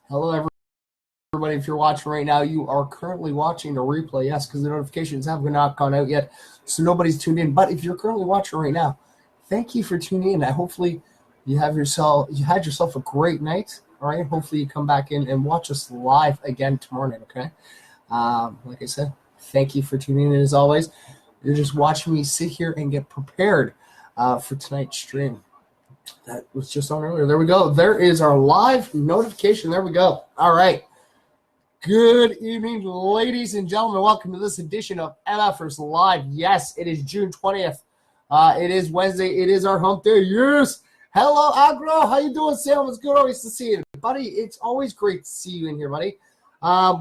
Hello, everybody. If you're watching right now, you are currently watching a replay. Yes, because the notifications have not gone out yet, so nobody's tuned in. But if you're currently watching right now, thank you for tuning in. Hopefully, you had yourself a great night. All right. Hopefully, you come back in and watch us live again tomorrow night. Okay. Like I said, thank you for tuning in as always. You're just watching me sit here and get prepared for tonight's stream. That was just on earlier. There we go. There is our live notification. There we go. All right. Good evening, ladies and gentlemen. Welcome to this edition of mFers Live. Yes, it is June 20th. It is Wednesday. It is our hump day. Yes. Hello, Agro. How you doing, Sam? It's good always to see you. Buddy, it's always great to see you in here, buddy.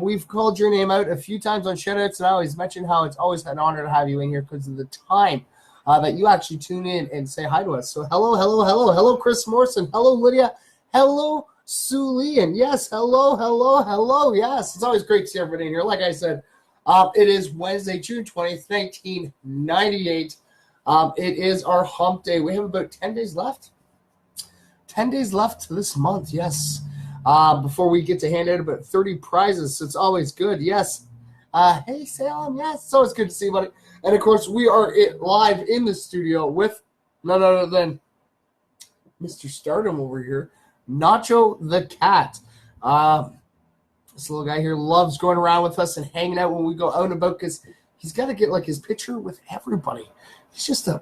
We've called your name out a few times on shoutouts, and I always mention how it's always an honor to have you in here because of the time that you actually tune in and say hi to us. So hello, Chris Morrison. Hello, Lydia. Hello, Sue Lee. And yes, hello. Yes, it's always great to see everybody in here. Like I said, it is Wednesday, June 20th, 1998. It is our hump day. We have about 10 days left. 10 days left this month, yes. Before we get to hand out about 30 prizes, so it's always good. Yes. Hey, Salem. Yes, it's always good to see you, buddy. And, of course, we are live in the studio with none other than Mr. Stardom over here, Nacho the Cat. This little guy here loves going around with us and hanging out when we go out and about because he's got to get, like, his picture with everybody. He's just a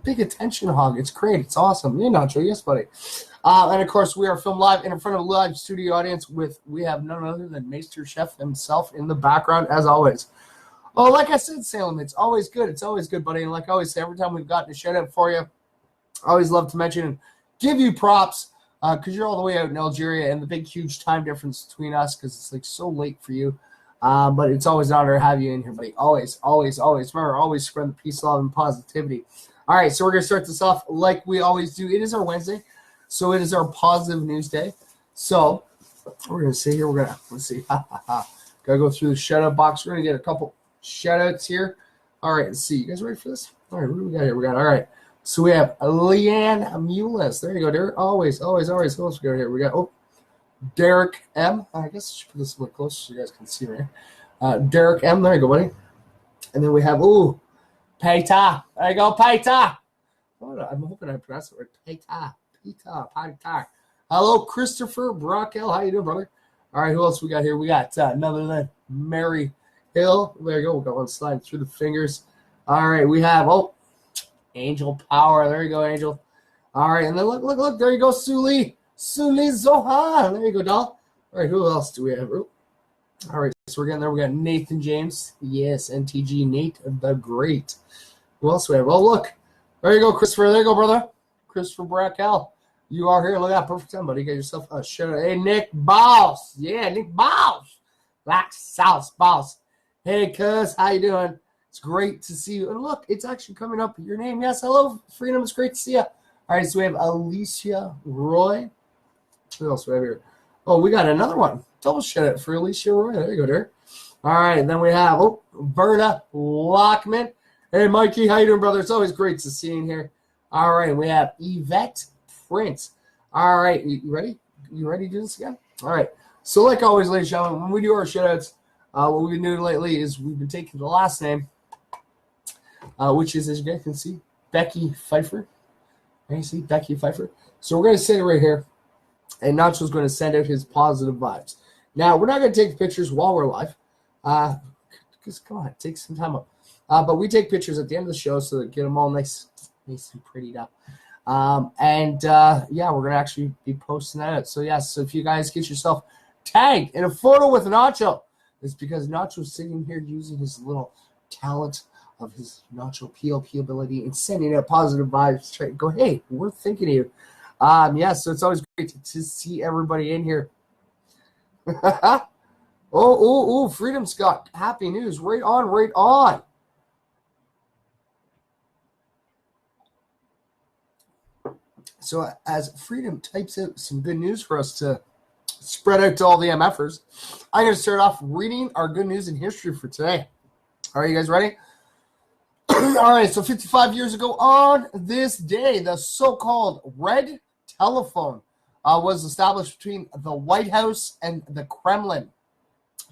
big attention hog. It's great. It's awesome. Yeah, Nacho. Yes, buddy. And, of course, we are filmed live in front of a live studio audience we have none other than Master Chef himself in the background, as always. Well, like I said, Salem, it's always good. It's always good, buddy. And like I always say, every time we've gotten a shout-out for you, I always love to mention and give you props because you're all the way out in Algeria and the big, huge time difference between us because it's, like, so late for you. But it's always an honor to have you in here, buddy. Always. Remember, always spread the peace, love, and positivity. All right, so we're going to start this off like we always do. It is our Wednesday, so it is our positive news day. So we're going to sit here. Let's see. Got to go through the shout-out box. We're going to get a couple shout-outs here. All right, let's see. You guys ready for this? All right, what do we got here? All right. So we have Leanne Mulis. There you go, Derek. Always. Who else we got here? We got, Derek M. I guess I should put this a little closer so you guys can see right here. Derek M. There you go, buddy. And then we have, Peita. There you go, Peita. I'm hoping I pronounced it right. Peita. Hello, Christopher Brockel. How you doing, brother? All right, who else we got here? We got none other than Mary Hill. There you go. We got one sliding through the fingers. All right, we have, Angel Power. There you go, Angel. All right, and then look. There you go, Suli Zohan. There you go, doll. All right, who else do we have? All right, so we're getting there. We got Nathan James. Yes, NTG, Nate the Great. Who else do we have? Oh, look. There you go, Christopher. There you go, brother. Christopher Brackel. You are here. Look at that. Perfect time, buddy. Get yourself a shout out. Hey, Nick Boss. Yeah, Nick Boss. Black South Boss. Hey, cuz. How you doing? It's great to see you. And look, it's actually coming up. Your name. Yes, hello, Freedom. It's great to see you. All right, so we have Alicia Roy. Who else do we have here? Oh, we got another one. Double shout out for Alicia Roy. There you go, there. All right, and then we have, Berta Lockman. Hey, Mikey, how you doing, brother? It's always great to see you in here. All right, we have Yvette Prince. All right, you ready? You ready to do this again? All right. So like always, ladies and gentlemen, when we do our shout-outs, what we've been doing lately is we've been taking the last name, which is, as you guys can see, Becky Pfeiffer. Can you see Becky Pfeiffer? So we're going to say it right here, and Nacho's going to send out his positive vibes. Now, we're not going to take pictures while we're live, because, come on, take some time up. But we take pictures at the end of the show so that get them all nice and prettied up. We're going to actually be posting that out. So, yes, so if you guys get yourself tagged in a photo with Nacho, it's because Nacho's sitting here using his little talent of his Nacho PLP ability and sending out positive vibes. Try to go, hey, we're thinking of you. So it's always great to see everybody in here. Freedom Scott, happy news. Right on. So as Freedom types out some good news for us to spread out to all the MFers, I'm going to start off reading our good news in history for today. All right, you guys ready? All right, so 55 years ago on this day, the so-called red telephone was established between the White House and the Kremlin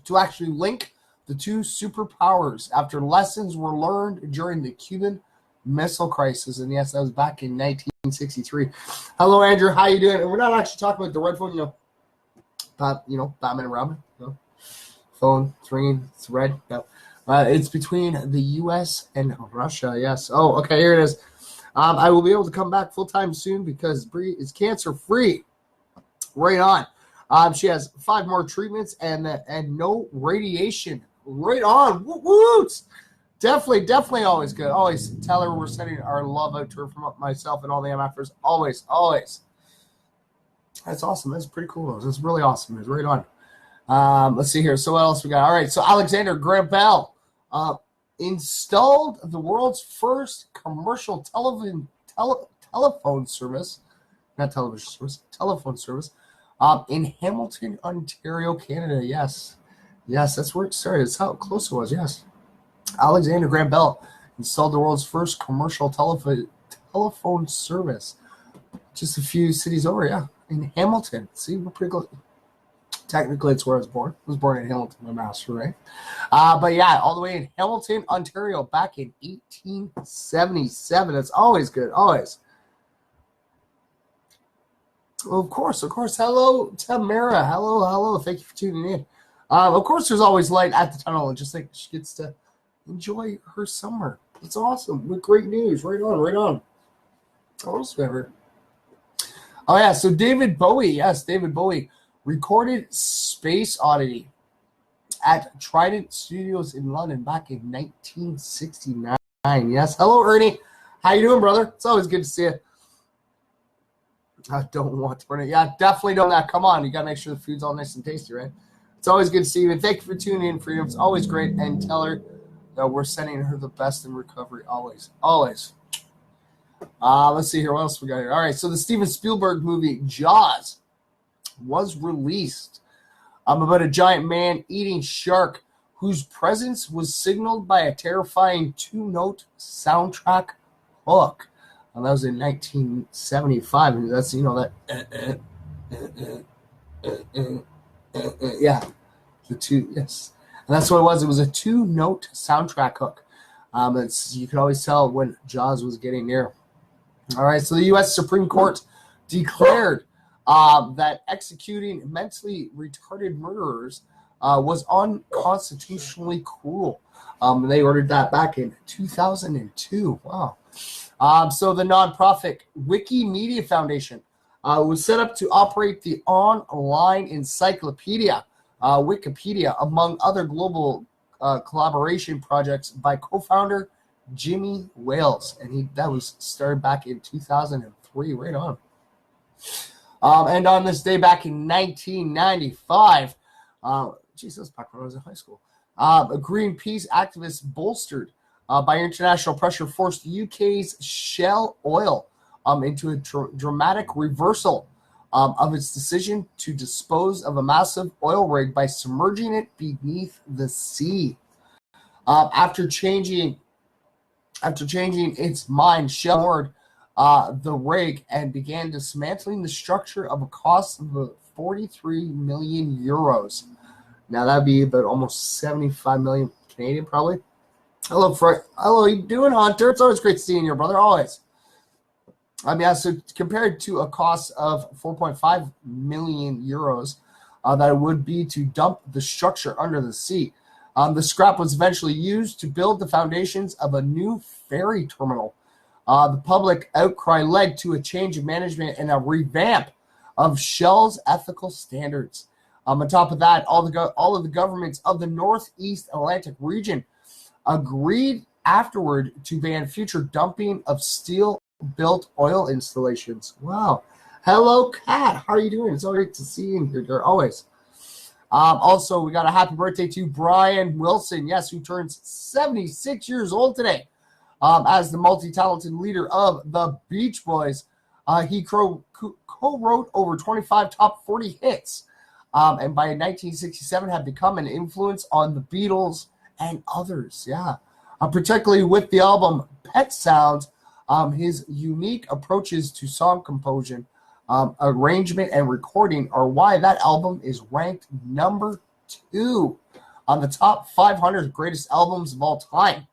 to actually link the two superpowers after lessons were learned during the Cuban Missile Crisis. And yes, that was back in 1963. Hello, Andrew. How you doing? And we're not actually talking about the red phone, Batman and Robin. Phone, it's ringing, it's red. No. It's between the U.S. and Russia, yes. Oh, okay, here it is. I will be able to come back full-time soon because Bree is cancer-free. Right on. She has 5 more treatments and no radiation. Right on. Woot! Definitely always good. Always tell her we're sending our love out to her from myself and all the MFers. Always. That's awesome. That's pretty cool. That's really awesome. It's right on. Let's see here. So what else we got? All right. So Alexander Graham Bell installed the world's first commercial telephone service. Not television service. Telephone service. In Hamilton, Ontario, Canada. Yes, that's where it started. That's how close it was. Yes. Alexander Graham Bell installed the world's first commercial telephone service. Just a few cities over, yeah. In Hamilton. See, we're pretty close. Technically, it's where I was born. I was born in Hamilton, my master, right? But yeah, all the way in Hamilton, Ontario, back in 1877. It's always good, always. Well, of course. Hello, Tamara. Hello. Thank you for tuning in. Of course, there's always light at the tunnel, and just like she gets to enjoy her summer. It's awesome. With great news. Right on. What else we ever? Oh, yeah. So David Bowie. Yes, David Bowie recorded Space Oddity at Trident Studios in London back in 1969. Yes. Hello, Ernie. How you doing, brother? It's always good to see you. I don't want to burn it. Yeah, definitely don't that. Come on. You got to make sure the food's all nice and tasty, right? It's always good to see you. And thank you for tuning in, Freedom. It's always great. And tell her that we're sending her the best in recovery. Always. Let's see here. What else we got here? All right. So the Steven Spielberg movie Jaws was released about a giant man-eating shark whose presence was signaled by a terrifying 2-note soundtrack hook. And that was in 1975. And that's, yeah. The two, yes. And that's what it was. It was a 2-note soundtrack hook. You could always tell when Jaws was getting near. All right, so the U.S. Supreme Court declared that executing mentally retarded murderers was unconstitutionally cruel. They ordered that back in 2002. Wow. So the nonprofit Wikimedia Foundation was set up to operate the online encyclopedia, Wikipedia, among other global collaboration projects by co-founder Jimmy Wales. And that was started back in 2003. Right on. And on this day back in 1995, that's back when I was in high school, a Greenpeace activist bolstered by international pressure forced the UK's Shell Oil into a dramatic reversal of its decision to dispose of a massive oil rig by submerging it beneath the sea. After changing its mind, Shell moored the rig and began dismantling the structure of a cost of 43 million euros. Now that'd be about almost 75 million Canadian, probably. Hello, Fred. Hello, how you doing, Hunter? It's always great seeing you, brother. Always. So compared to a cost of 4.5 million euros, that it would be to dump the structure under the sea. The scrap was eventually used to build the foundations of a new ferry terminal. The public outcry led to a change of management and a revamp of Shell's ethical standards. On top of that, all of the governments of the Northeast Atlantic region agreed afterward to ban future dumping of steel-built oil installations. Wow. Hello, Kat. How are you doing? It's always great to see you here, always. Also, we got a happy birthday to Brian Wilson, yes, who turns 76 years old today. As the multi-talented leader of the Beach Boys, he co-wrote over 25 top 40 hits, and by 1967 had become an influence on the Beatles and others, yeah. Particularly with the album Pet Sounds, his unique approaches to song composition arrangement, and recording are why that album is ranked number 2 on the top 500 greatest albums of all time,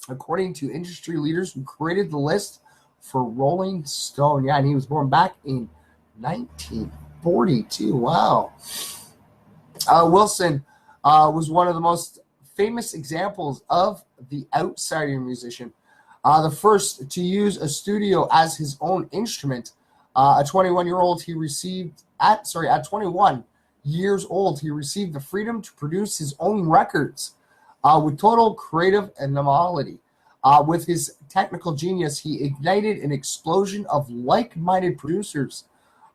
according to industry leaders who created the list for Rolling Stone. Yeah, and he was born back in 1942. Wow. Wilson was one of the most famous examples of the outsider musician, the first to use a studio as his own instrument. At 21 years old, he received the freedom to produce his own records with total creative anomaly. With his technical genius, he ignited an explosion of like-minded producers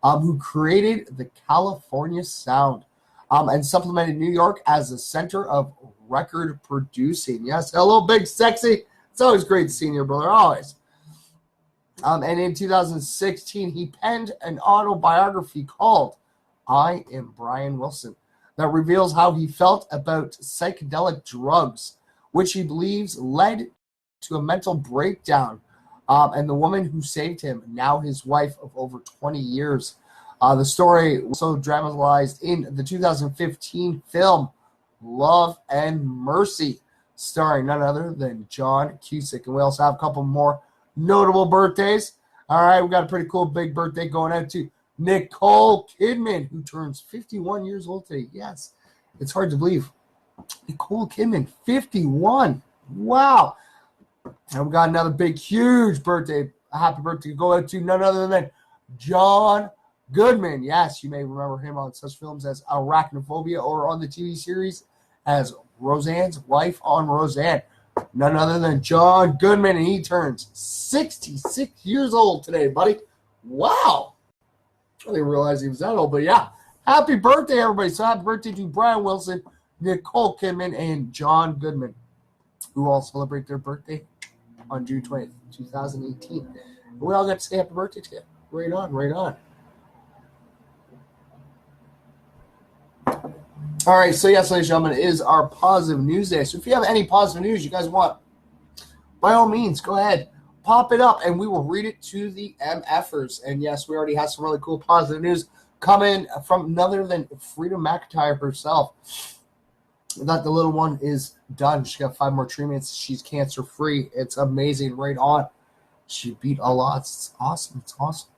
who created the California sound and supplemented New York as the center of record producing. Yes, hello, Big Sexy. It's always great seeing you, brother, always. And in 2016, he penned an autobiography called I Am Brian Wilson that reveals how he felt about psychedelic drugs, which he believes led to a mental breakdown, and the woman who saved him, now his wife of over 20 years. The story was also dramatized in the 2015 film Love and Mercy, starring none other than John Cusack. And we also have a couple more notable birthdays. All right, we got a pretty cool big birthday going out to Nicole Kidman, who turns 51 years old today. Yes, it's hard to believe. Nicole Kidman, 51. Wow. And we got another big, huge birthday. A happy birthday to go out to none other than John Goodman. Yes, you may remember him on such films as Arachnophobia or on the TV series as Roseanne's wife on Roseanne. None other than John Goodman, and he turns 66 years old today, buddy. Wow. I didn't realize he was that old, but yeah. Happy birthday, everybody. So happy birthday to Brian Wilson, Nicole Kidman, and John Goodman, who all celebrate their birthday on June 20th, 2018. And we all got to say happy birthday to you. Right on, right on. All right, so yes, ladies and gentlemen, it is our positive news day. So if you have any positive news you guys want, by all means, go ahead, pop it up, and we will read it to the MFers. And yes, we already have some really cool positive news coming from none other than Freedom McIntyre herself. That the little one is done. She got 5 more treatments. She's cancer-free. It's amazing. Right on. She beat a lot. It's awesome. It's awesome.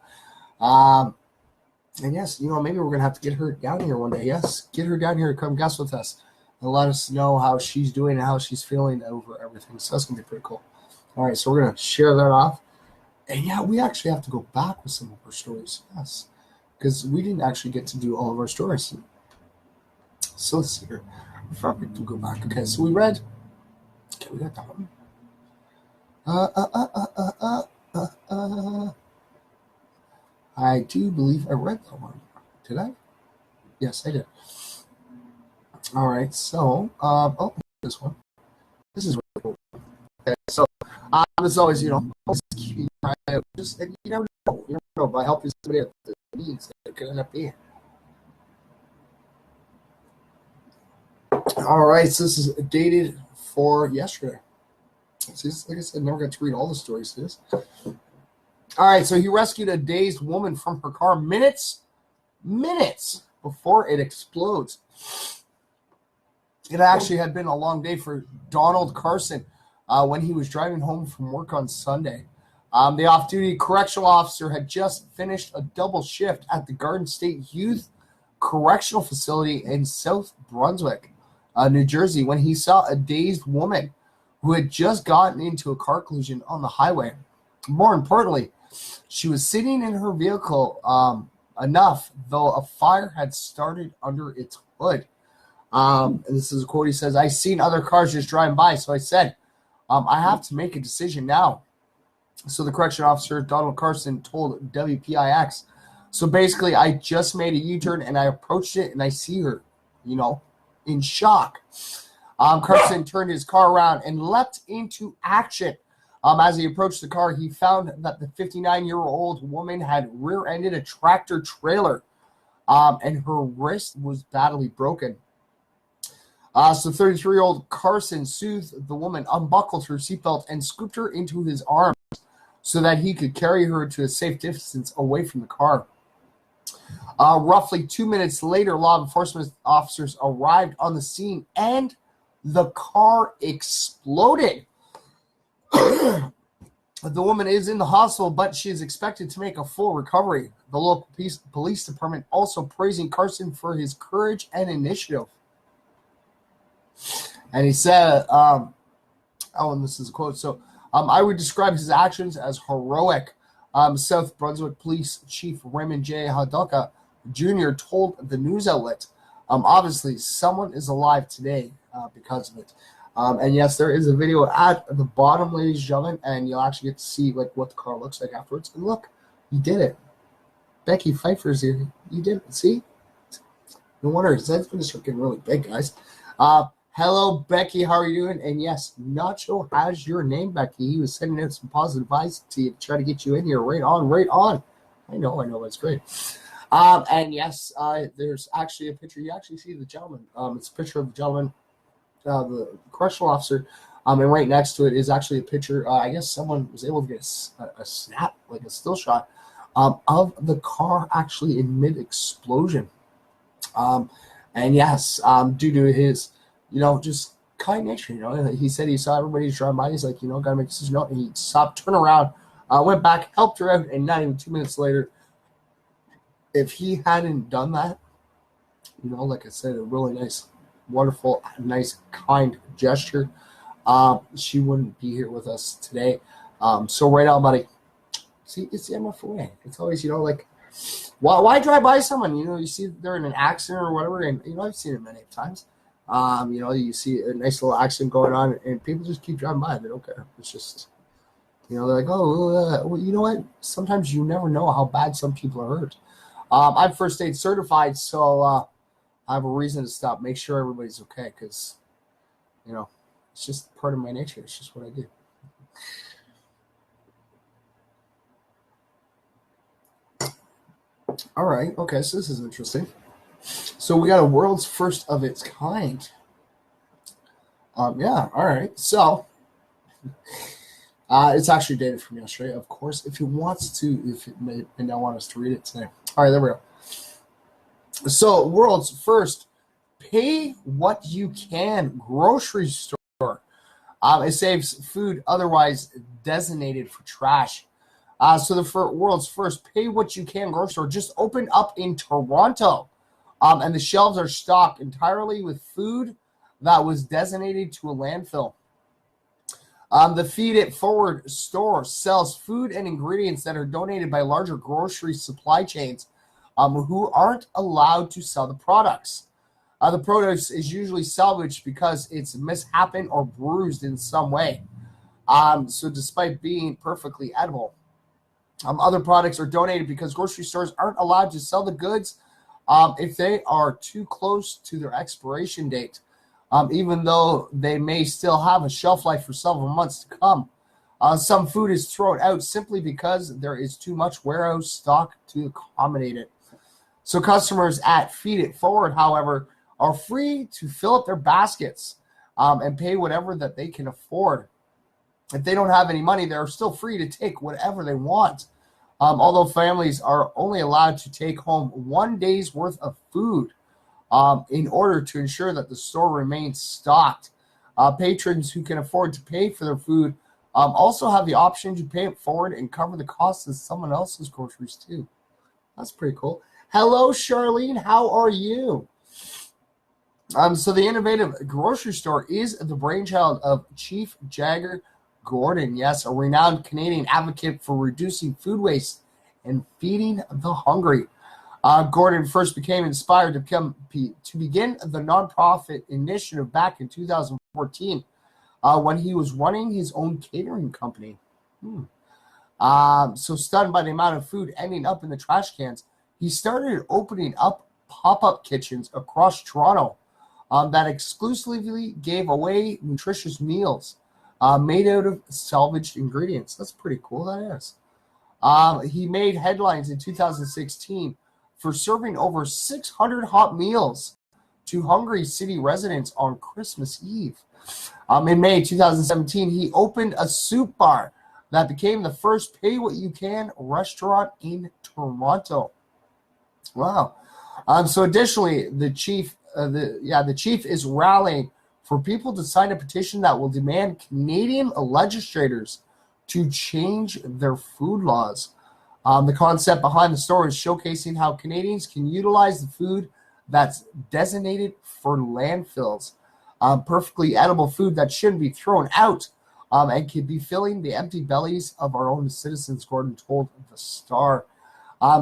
And yes, maybe we're going to have to get her down here one day. Yes, get her down here to come guest with us and let us know how she's doing and how she's feeling over everything. So that's going to be pretty cool. All right, so we're going to share that off. And yeah, we actually have to go back with some of our stories. Yes, because we didn't actually get to do all of our stories. So let's see here. If I could go back. Okay, so we read. Okay, we got that one. I do believe I read that one. Did I? Yes, I did. All right, so this one. This is really cool. Okay, so as always, just you never know by helping somebody at the means that could end up being. All right, so this is dated for yesterday. So like I said, never got to read all the stories to this. All right, so he rescued a dazed woman from her car minutes before it explodes. It actually had been a long day for Donald Carson when he was driving home from work on Sunday. The off-duty correctional officer had just finished a double shift at the Garden State Youth Correctional Facility in South Brunswick, New Jersey, when he saw a dazed woman who had just gotten into a car collision on the highway. More importantly, she was sitting in her vehicle enough, though a fire had started under its hood. And this is a quote. He says, "I seen other cars just driving by, so I said, I have to make a decision now." So the correction officer, Donald Carson, told WPIX, "So basically, I just made a U-turn, and I approached it, and I see her, in shock." Carson turned his car around and leapt into action. As he approached the car, he found that the 59-year-old woman had rear-ended a tractor trailer, and her wrist was badly broken. So 33-year-old Carson soothed the woman, unbuckled her seatbelt, and scooped her into his arms so that he could carry her to a safe distance away from the car. Roughly 2 minutes later, law enforcement officers arrived on the scene and the car exploded. The woman is in the hospital, but she is expected to make a full recovery. The local police department also praising Carson for his courage and initiative. And he said, and this is a quote, so I would describe his actions as heroic. South Brunswick Police Chief Raymond J. Haduka Jr. told the news outlet, obviously someone is alive today because of it. And yes, there is a video at the bottom, ladies and gentlemen, and you'll actually get to see like what the car looks like afterwards. And look, you did it. Becky Pfeiffer's here. You did it. See? No wonder his head's going to start getting really big, guys. Hello, Becky. How are you doing? And yes, Nacho has your name, Becky. He was sending out some positive vibes to you to try to get you in here. Right on, right on. I know. That's great. And yes, there's actually a picture. You actually see the gentleman. It's a picture of the gentleman, the correctional officer. And right next to it is actually a picture. I guess someone was able to get a snap, like a still shot, of the car actually in mid-explosion. And yes, due to his, just kind nature, he said he saw everybody driving by. He's like, got to make a decision. And he stopped, turned around, went back, helped her out, and not even 2 minutes later, if he hadn't done that, like I said, a really nice, wonderful, nice, kind gesture, she wouldn't be here with us today. So right on, buddy. See, it's the MFOA. It's always, why drive by someone? You see they're in an accident or whatever, and I've seen it many times. You see a nice little accident going on, and people just keep driving by. They don't care. It's just, they're like, well, you know what? Sometimes you never know how bad some people are hurt. I'm first aid certified, so I have a reason to stop, make sure everybody's okay, because, it's just part of my nature. It's just what I do. All right. Okay, so this is interesting. So we got a world's first of its kind. Yeah. All right. So it's actually dated from yesterday, of course. If it may not want us to read it today. All right, there we go. So world's first pay what you can grocery store. It saves food otherwise designated for trash. So the world's first pay what you can grocery store just opened up in Toronto. And the shelves are stocked entirely with food that was designated to a landfill. The Feed It Forward store sells food and ingredients that are donated by larger grocery supply chains who aren't allowed to sell the products. The produce is usually salvaged because it's mishappened or bruised in some way. So despite being perfectly edible, other products are donated because grocery stores aren't allowed to sell the goods if they are too close to their expiration date, even though they may still have a shelf life for several months to come. Some food is thrown out simply because there is too much warehouse stock to accommodate it. So customers at Feed It Forward, however, are free to fill up their baskets and pay whatever that they can afford. If they don't have any money, they're still free to take whatever they want. Although families are only allowed to take home 1 day's worth of food in order to ensure that the store remains stocked. Patrons who can afford to pay for their food also have the option to pay it forward and cover the cost of someone else's groceries too. That's pretty cool. Hello, Charlene. How are you? So the innovative grocery store is the brainchild of Chief Jagger Gordon, yes, a renowned Canadian advocate for reducing food waste and feeding the hungry. Gordon first became inspired to begin the nonprofit initiative back in 2014 when he was running his own catering company. So stunned by the amount of food ending up in the trash cans, he started opening up pop-up kitchens across Toronto that exclusively gave away nutritious meals made out of salvaged ingredients. That's pretty cool, that is. He made headlines in 2016 for serving over 600 hot meals to hungry city residents on Christmas Eve. In May 2017, he opened a soup bar that became the first pay-what-you-can restaurant in Toronto. Wow. So additionally, the chief is rallying for people to sign a petition that will demand Canadian legislators to change their food laws. The concept behind the store is showcasing how Canadians can utilize the food that's designated for landfills. Perfectly edible food that shouldn't be thrown out and can be filling the empty bellies of our own citizens, Gordon told the Star.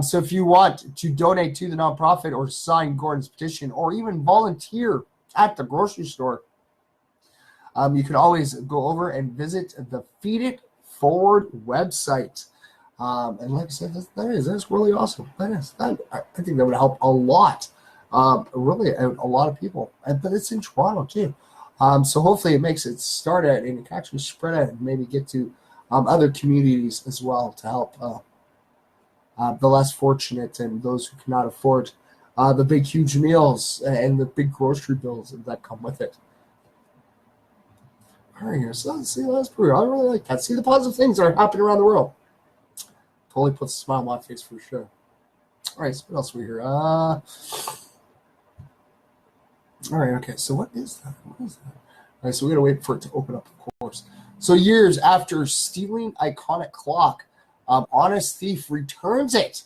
So if you want to donate to the nonprofit or sign Gordon's petition or even volunteer at the grocery store, you can always go over and visit the Feed It Forward website. And like I said, that's really awesome. I think that would help a lot, really a lot of people. But it's in Toronto too. So hopefully it makes it start out and it can actually spread out and maybe get to other communities as well to help the less fortunate and those who cannot afford the big, huge meals and the big grocery bills that come with it. All right, here. So let's see, that's pretty. I really like that. See the positive things that are happening around the world. Totally puts a smile on my face for sure. All right, so what else we here? All right, okay. So what is that? All right, so we're gonna wait for it to open up, of course. So years after stealing iconic clock, honest thief returns it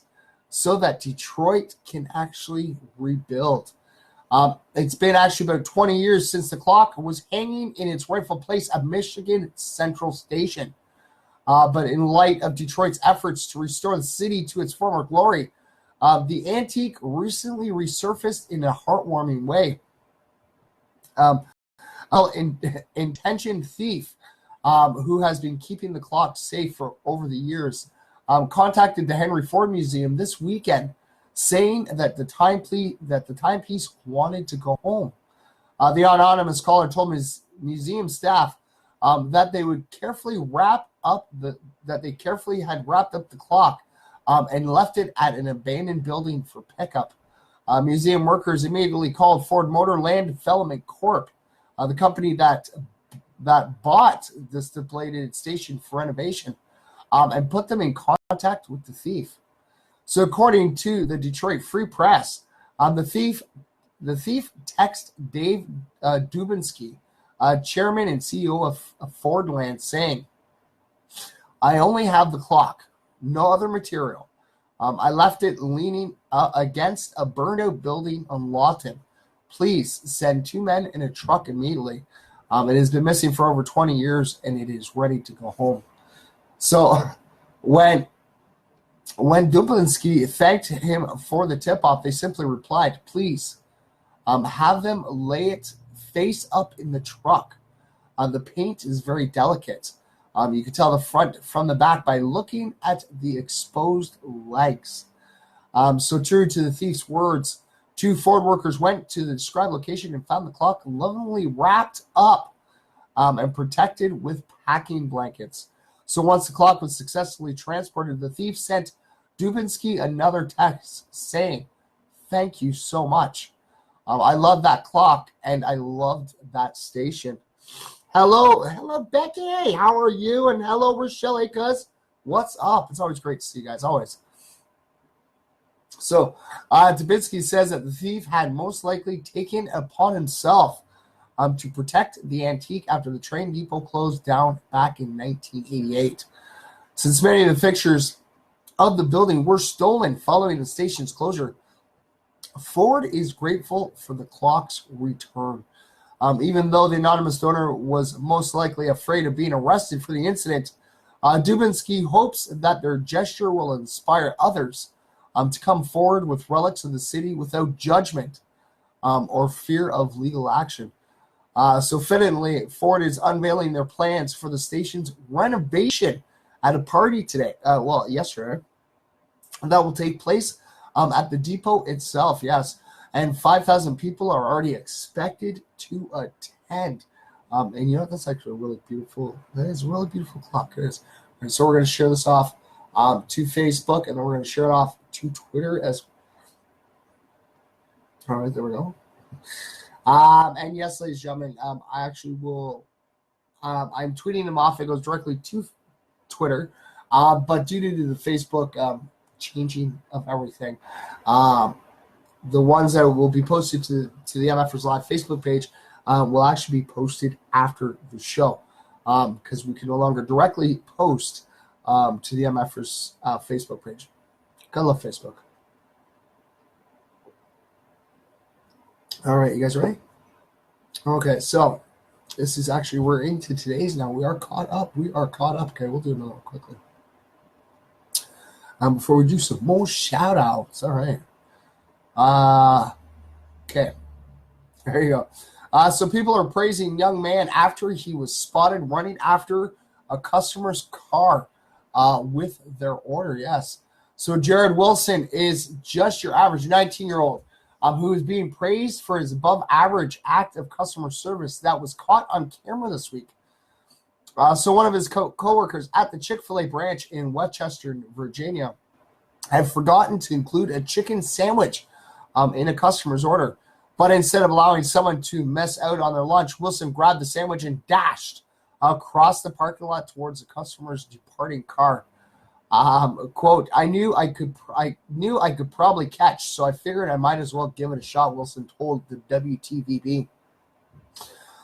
so that Detroit can actually rebuild. It's been actually about 20 years since the clock was hanging in its rightful place at Michigan Central Station. But in light of Detroit's efforts to restore the city to its former glory, the antique recently resurfaced in a heartwarming way. Intentioned thief, who has been keeping the clock safe for over the years, contacted the Henry Ford Museum this weekend, saying that the timepiece wanted to go home. The anonymous caller told his museum staff that they would carefully had wrapped up the clock and left it at an abandoned building for pickup. Museum workers immediately called Ford Motor Land Development Corp., the company that bought the stipulated station for renovation, and put them in contact with the thief. So according to the Detroit Free Press, the thief texted Dave Dubinsky, chairman and CEO of Fordland, saying, "I only have the clock, no other material. I left it leaning against a burned-out building on Lawton. Please send 2 men in a truck immediately. It has been missing for over 20 years, and it is ready to go home." So when Dubinsky thanked him for the tip-off, they simply replied, "Please have them lay it face up in the truck. The paint is very delicate. You can tell the front from the back by looking at the exposed legs." So true to the thief's words, 2 Ford workers went to the described location and found the clock lovingly wrapped up and protected with packing blankets. So once the clock was successfully transported, the thief sent Dubinsky another text saying, "Thank you so much. I love that clock, and I loved that station." Hello, Becky. How are you? And hello, Rochelle Akers. What's up? It's always great to see you guys, always. So Dubinsky says that the thief had most likely taken upon himself to protect the antique after the train depot closed down back in 1988. Since many of the fixtures of the building were stolen following the station's closure, Ford is grateful for the clock's return. Even though the anonymous donor was most likely afraid of being arrested for the incident, Dubinsky hopes that their gesture will inspire others to come forward with relics of the city without judgment or fear of legal action. So fittingly, Ford is unveiling their plans for the station's renovation at a party today. Yesterday. That will take place at the depot itself, yes. And 5,000 people are already expected to attend. And you know, that's actually a really beautiful, that is a really beautiful clock. It is. And so we're going to share this off to Facebook, and then we're going to share it off to Twitter as well. All right, there we go. And yes, ladies and gentlemen, I actually will, I'm tweeting them off. It goes directly to Twitter. But due to the Facebook changing of everything. The ones that will be posted to the MFers Live Facebook page will actually be posted after the show because we can no longer directly post to the MFers Facebook page. I love Facebook. All right, you guys ready? Okay, so this is actually, we're into today's now. We are caught up. Okay, we'll do another one quickly. Before we do some more shout outs. All right. Okay. There you go. So people are praising young man after he was spotted running after a customer's car with their order. Yes. So Jared Wilson is just your average 19-year-old who is being praised for his above-average act of customer service that was caught on camera this week. So one of his co-workers at the Chick-fil-A branch in Westchester, Virginia, had forgotten to include a chicken sandwich in a customer's order. But instead of allowing someone to mess out on their lunch, Wilson grabbed the sandwich and dashed across the parking lot towards the customer's departing car. Quote, I knew I could probably catch, so I figured I might as well give it a shot, Wilson told the WTVB.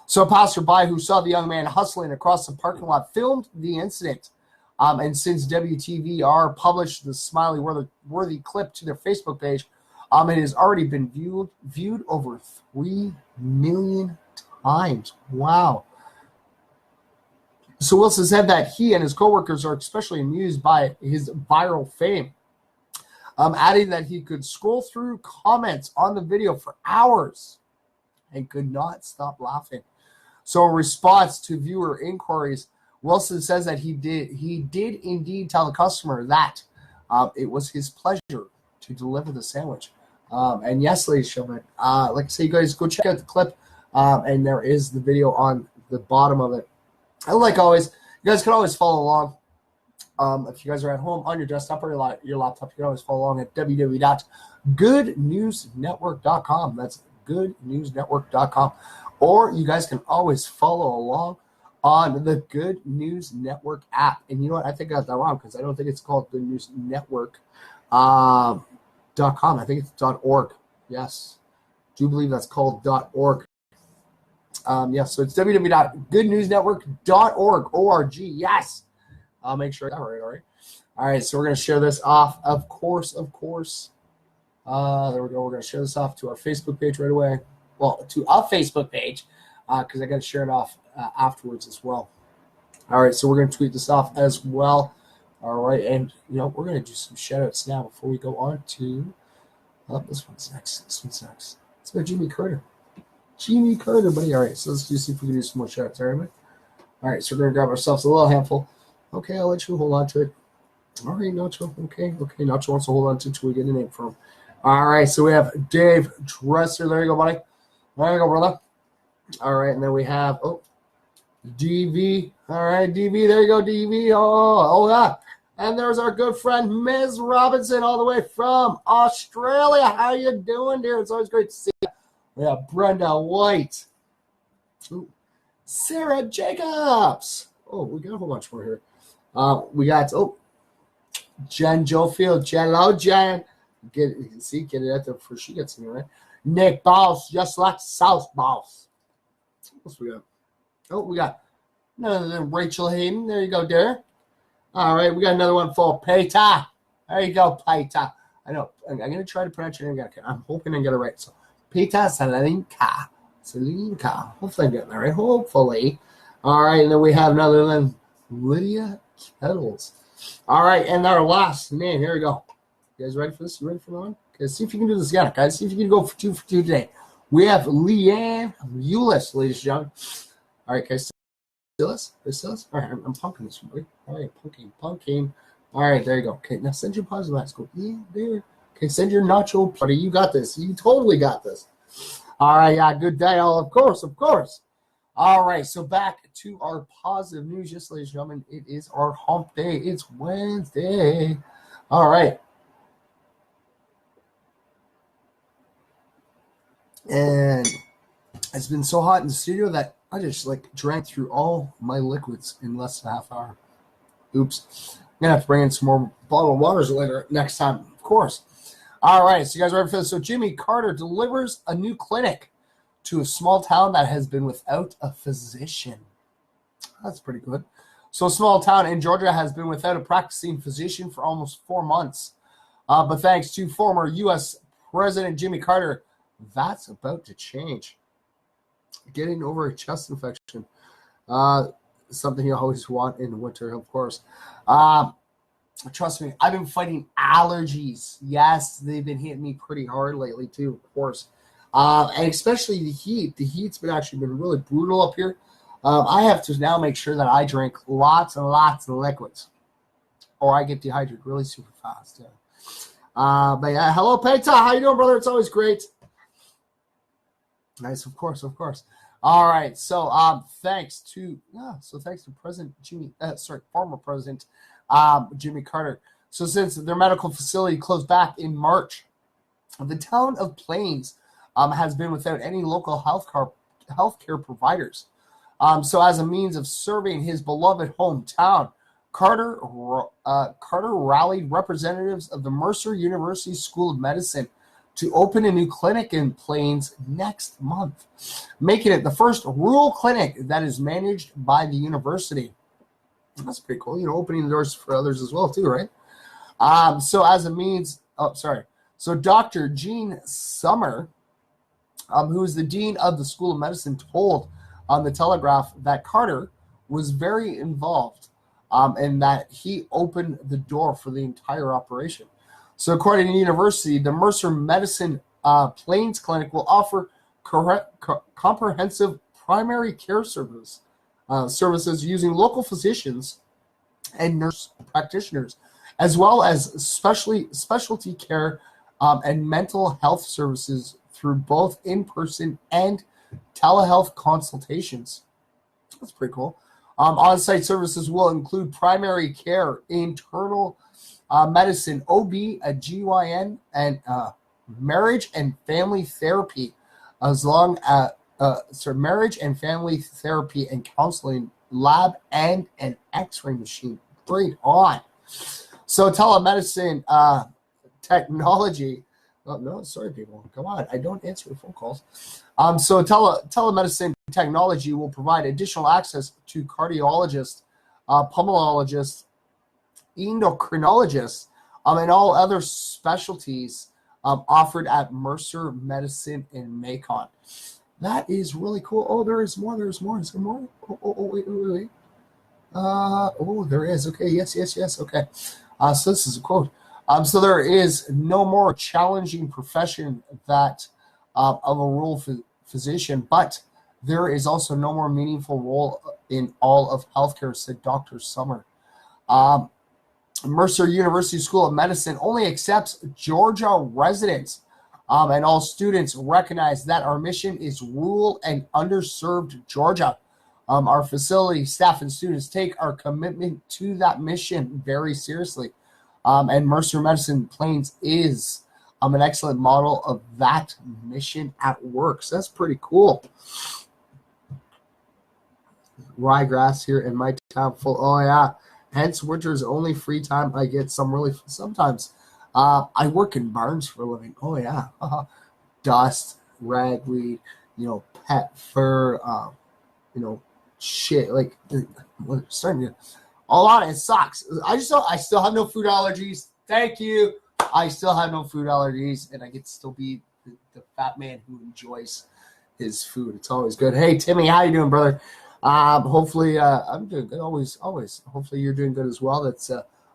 So a passerby who saw the young man hustling across the parking lot filmed the incident. And since WTVR published the smiley-worthy clip to their Facebook page, it has already been viewed over 3 million times. Wow. So Wilson said that he and his coworkers are especially amused by his viral fame, adding that he could scroll through comments on the video for hours and could not stop laughing. So in response to viewer inquiries, Wilson says that he did indeed tell the customer that it was his pleasure to deliver the sandwich. And yes, ladies and gentlemen, like I say, you guys go check out the clip, and there is the video on the bottom of it. And like always, you guys can always follow along. If you guys are at home on your desktop or your laptop, you can always follow along at www.goodnewsnetwork.com. That's goodnewsnetwork.com. Or you guys can always follow along on the Good News Network app. And you know what? I think I got that wrong because I don't think it's called Good News Network .com. I think it's .org. Yes. I do believe that's called .org. Yes, so it's www.goodnewsnetwork.org. O-R-G, yes. I'll make sure I got it right, all right? All right, so we're going to share this off, of course. There we go. We're going to share this off to our Facebook page right away. Well, to our Facebook page, because I got to share it off afterwards as well. All right, so we're going to tweet this off as well. All right, and, we're going to do some shout-outs now before we go on to this one's next. It's about Jimmy Carter. Buddy. All right, so let's see if we can do some more shots. All right, man? All right, so we're going to grab ourselves a little handful. Okay, I'll let you hold on to it. All right, Nacho. Okay, Nacho wants to hold on to it until we get a name from him. All right, so we have Dave Dresser. There you go, buddy. There you go, brother. All right, and then we have, DV. All right, DV. There you go, DV. Oh, yeah. And there's our good friend, Ms. Robinson, all the way from Australia. How you doing, dear? It's always great to see you. We have Brenda White. Ooh. Sarah Jacobs. Oh, we got a whole bunch more here. We got, Jen Jofield. Hello, Jen. Get it out there before she gets in, right? Nick Boss, just like South Boss. What else we got? We got none other than Rachel Hayden. There you go, dear. All right, we got another one for Peter. There you go, Peter. I know. I'm going to try to pronounce your name. I'm hoping I get it right. So, Peter Salinka. Hopefully I'm getting that right. Hopefully. All right, and then we have another than Lydia Kettles. All right, and our last name. Here we go. You guys ready for this? You ready for the one? Okay, see if you can do this again, guys. See if you can go for two today. We have Leanne Eulis, ladies and gentlemen. All right, guys. Still us? All right, I'm punking this one, buddy. All right, punking. All right, there you go. Okay, now send your positive max. Go, yeah, there. Okay, send your nacho, buddy. You got this. You totally got this. All right, yeah, good day, all. Of course. All right, so back to our positive news. Yes, ladies and gentlemen, it is our hump day. It's Wednesday. All right. And it's been so hot in the studio that I just drank through all my liquids in less than a half hour. Oops. going to have to bring in some more bottled waters later next time, of course. All right, so you guys ready for this? So Jimmy Carter delivers a new clinic to a small town that has been without a physician. That's pretty good. So a small town in Georgia has been without a practicing physician for almost 4 months. But thanks to former U.S. President Jimmy Carter, that's about to change. Getting over a chest infection. Something you always want in winter, of course. Trust me, I've been fighting allergies. Yes, they've been hitting me pretty hard lately too, of course. And especially the heat. The heat's actually been really brutal up here. I have to now make sure that I drink lots and lots of liquids, or I get dehydrated really super fast. Yeah. But yeah, hello, Peta. How you doing, brother? It's always great. Nice, of course. All right, so thanks to President Jimmy, former President Jimmy Carter. So since their medical facility closed back in March, the town of Plains has been without any local healthcare providers. So as a means of serving his beloved hometown, Carter rallied representatives of the Mercer University School of Medicine to open a new clinic in Plains next month, making it the first rural clinic that is managed by the university. That's pretty cool. Opening the doors for others as well too, right? So Dr. Gene Summer, who is the dean of the School of Medicine, told on the Telegraph that Carter was very involved and that he opened the door for the entire operation. So according to the university, the Mercer Medicine Plains Clinic will offer comprehensive primary care services using local physicians and nurse practitioners, as well as specialty care and mental health services through both in-person and telehealth consultations. That's pretty cool. On-site services will include primary care, internal medicine, OB, a GYN, and marriage and family therapy, marriage and family therapy and counseling, lab, and an X-ray machine. Great on. So telemedicine technology. Oh, no, sorry, people. Come on. I don't answer phone calls. So telemedicine technology will provide additional access to cardiologists, pulmonologists, endocrinologists, and all other specialties offered at Mercer Medicine in Macon. That is really cool. Oh, there is more. Is there more? Wait. There is. Okay. Yes. Okay. So this is a quote. So there is no more challenging profession that of a rural physician, but there is also no more meaningful role in all of healthcare, said Dr. Summer. Mercer University School of Medicine only accepts Georgia residents, and all students recognize that our mission is rural and underserved Georgia. Our facility staff and students take our commitment to that mission very seriously. And Mercer Medicine Plains is an excellent model of that mission at work. So that's pretty cool. Ryegrass here in my town full. Oh, yeah. Hence, winter's only free time I get sometimes. I work in barns for a living. Oh, yeah. Dust, ragweed, pet fur, shit. Like, starting to... A lot of it sucks. I still have no food allergies. Thank you. I still have no food allergies, and I get to still be the fat man who enjoys his food. It's always good. Hey, Timmy, how you doing, brother? Hopefully, I'm doing good. Always. Hopefully, you're doing good as well. That's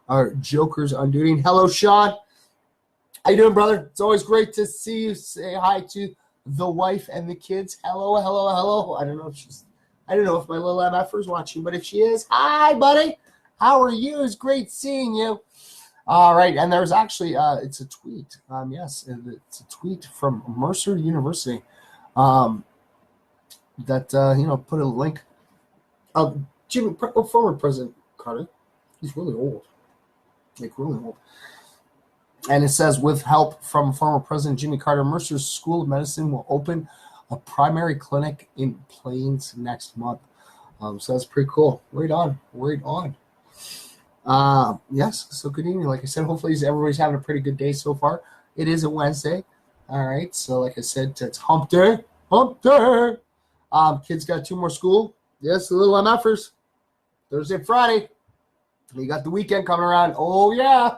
our Jokers on duty. Hello, Sean. How you doing, brother? It's always great to see you. Say hi to the wife and the kids. Hello. I don't know if my little MFer is watching, but if she is, hi, buddy. How are you? It's great seeing you. All right, and there's actually it's a tweet. Yes, it's a tweet from Mercer University that put a link. Former President Carter, he's really old, and it says, with help from former President Jimmy Carter, Mercer's School of Medicine will open a primary clinic in Plains next month. So that's pretty cool. Right on. Yes, so good evening. Like I said, hopefully everybody's having a pretty good day so far. It is a Wednesday. All right, so like I said, it's hump day. Hump day. Kids got 2 more school. Yes, the little MFers. Thursday, Friday. We got the weekend coming around. Oh, yeah.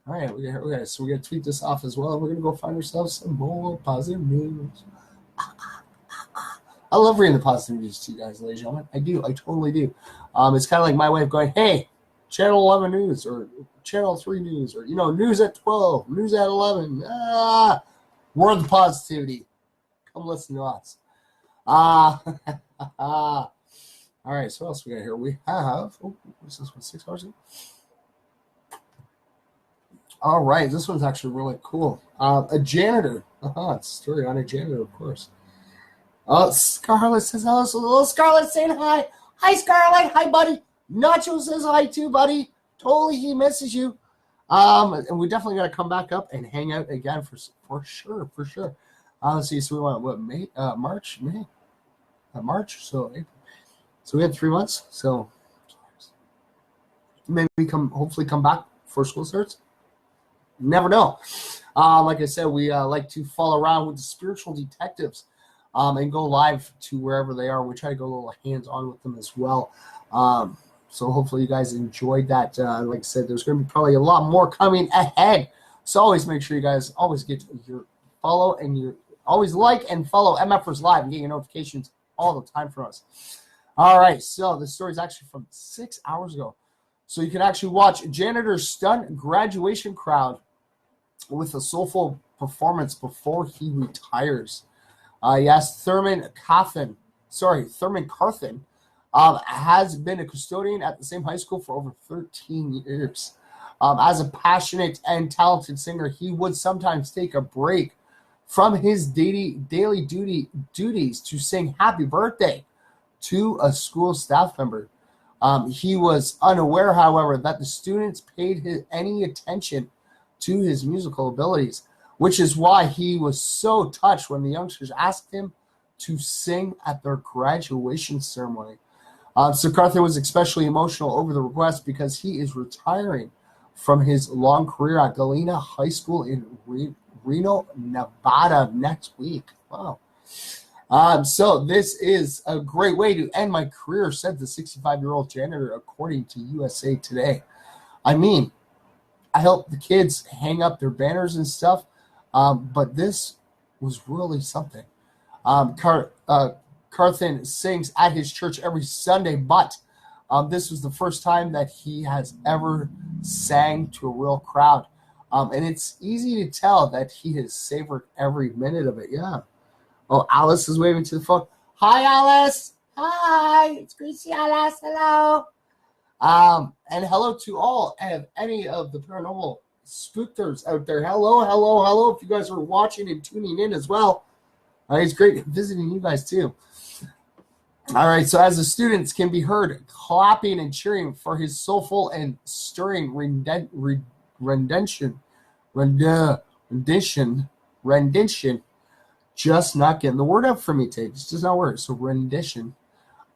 All right, we're going to tweet this off as well. We're going to go find ourselves some more positive news. I love reading the positive news to you guys, ladies and gentlemen. I do. I totally do. It's kind of like my way of going, hey, Channel 11 News or Channel 3 News or, news at 12, news at 11. World of positivity. Come listen to us. All right, so what else we got here? We have, what's this one, 6 hours ago? All right, this one's actually really cool. A janitor. It's a story on a janitor, of course. Scarlett says hello. So little Scarlett saying hi. Hi, Scarlett. Hi, buddy. Nacho says hi, too, buddy. Totally, he misses you. And we definitely got to come back up and hang out again for sure. Let's see. So we want, May? March? May? March? So April. So we had 3 months. So maybe hopefully come back before school starts. Never know. Like I said, we like to follow around with the spiritual detectives and go live to wherever they are. We try to go a little hands-on with them as well. So hopefully you guys enjoyed that. Like I said, there's going to be probably a lot more coming ahead. So always make sure you guys always get your follow and you always like and follow MFers Live and get your notifications all the time from us. All right, so this story is actually from 6 hours ago. So you can actually watch janitor's stunned graduation crowd with a soulful performance before he retires. Yes, Thurman Carthen has been a custodian at the same high school for over 13 years. As a passionate and talented singer, he would sometimes take a break from his daily duties to sing happy birthday to a school staff member. He was unaware, however, that the students paid any attention to his musical abilities, which is why he was so touched when the youngsters asked him to sing at their graduation ceremony. Sir Carthen was especially emotional over the request because he is retiring from his long career at Galena High School in Reno, Nevada next week. Wow. So this is a great way to end my career, said the 65-year-old janitor, according to USA Today. I mean, I helped the kids hang up their banners and stuff, but this was really something. Carthen sings at his church every Sunday, but this was the first time that he has ever sang to a real crowd. And it's easy to tell that he has savored every minute of it. Yeah. Oh, Alice is waving to the phone. Hi, Alice. Hi. It's great to see Alice. Hello. And hello to all and any of the paranormal spookters out there. Hello. If you guys are watching and tuning in as well. It's great visiting you guys too. All right, so as the students can be heard clapping and cheering for his soulful and stirring rendition, just not getting the word up for me today. It's just not work. So rendition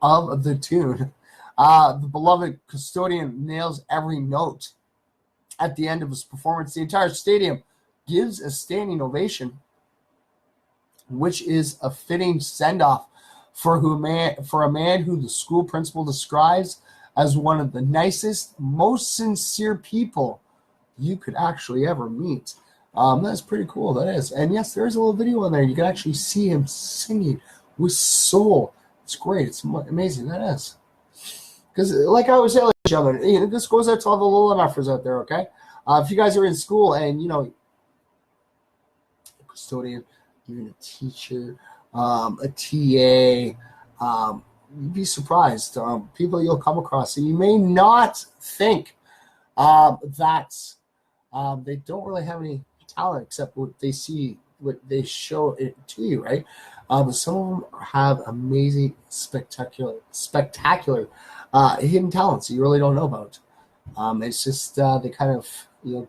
of the tune. The beloved custodian nails every note. At the end of his performance, the entire stadium gives a standing ovation, which is a fitting send-off for a man who the school principal describes as one of the nicest, most sincere people you could actually ever meet. That's pretty cool, that is. And yes, there is a little video on there. You can actually see him singing with soul. It's great. It's amazing. That is. Because like I always say, ladies and gentlemen, this goes out to all the little MFers out there, okay? If you guys are in school and, a custodian, even a teacher, a TA, you'd be surprised. People you'll come across, and you may not think that they don't really have any talent except what they see, what they show it to you, right? But some of them have amazing, spectacular hidden talents that you really don't know about. It's just they kind of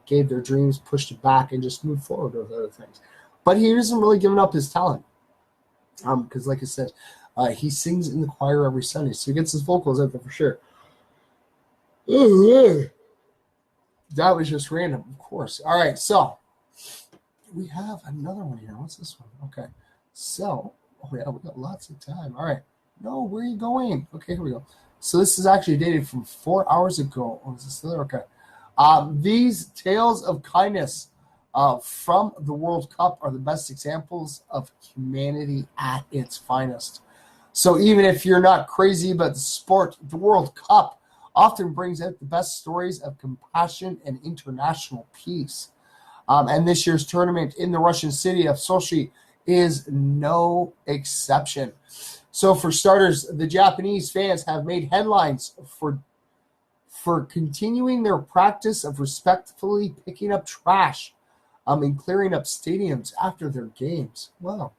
gave their dreams, pushed it back, and just moved forward with other things. But he isn't really giving up his talent. Because like I said, he sings in the choir every Sunday, so he gets his vocals out there for sure. That was just random, of course. All right, so we have another one here. What's this one? Okay, so we got lots of time. All right, no, where are you going? Okay, here we go. So this is actually dated from 4 hours ago. Oh, is this still there? Okay. These tales of kindness from the World Cup are the best examples of humanity at its finest. So even if you're not crazy about the sport, the World Cup often brings out the best stories of compassion and international peace. And this year's tournament in the Russian city of Sochi is no exception. So for starters, the Japanese fans have made headlines for continuing their practice of respectfully picking up trash and clearing up stadiums after their games. Wow.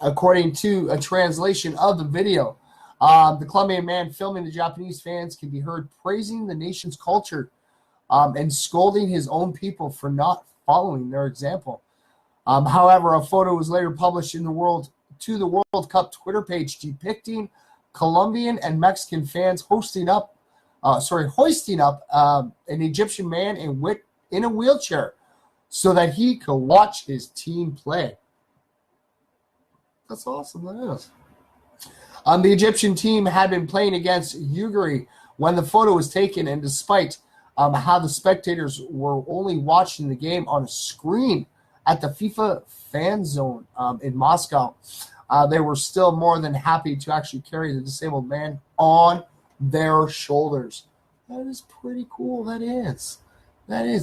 According to a translation of the video, the Colombian man filming the Japanese fans can be heard praising the nation's culture and scolding his own people for not following their example. However, a photo was later published to the World Cup Twitter page depicting Colombian and Mexican fans hoisting up an Egyptian man in a wheelchair so that he could watch his team play. That's awesome. That is. The Egyptian team had been playing against Hungary when the photo was taken, and despite how the spectators were only watching the game on a screen at the FIFA fan zone in Moscow, they were still more than happy to actually carry the disabled man on their shoulders. That is pretty cool. That is.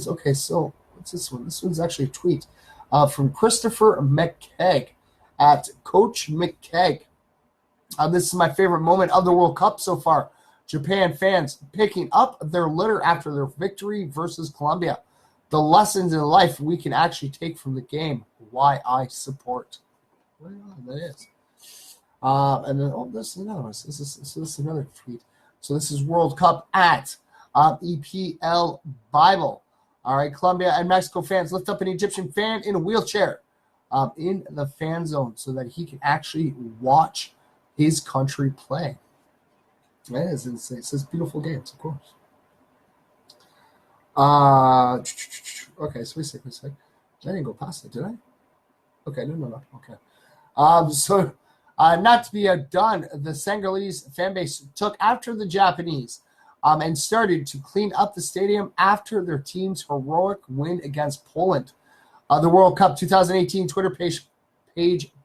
Okay, so what's this one? This one's actually a tweet from Christopher McKegg at Coach McKegg. This is my favorite moment of the World Cup so far. Japan fans picking up their litter after their victory versus Colombia. The lessons in life we can actually take from the game. Why I support. Well, that is. And then, this is another one. This is another tweet. So this is World Cup at EPL Bible. All right, Colombia and Mexico fans lift up an Egyptian fan in a wheelchair in the fan zone so that he can actually watch his country play. It is. It says beautiful games, of course. Okay, so wait a second. I didn't go past it, did I? Okay, no. Okay. So not to be outdone, the Senegalese fan base took after the Japanese and started to clean up the stadium after their team's heroic win against Poland. The World Cup 2018 Twitter page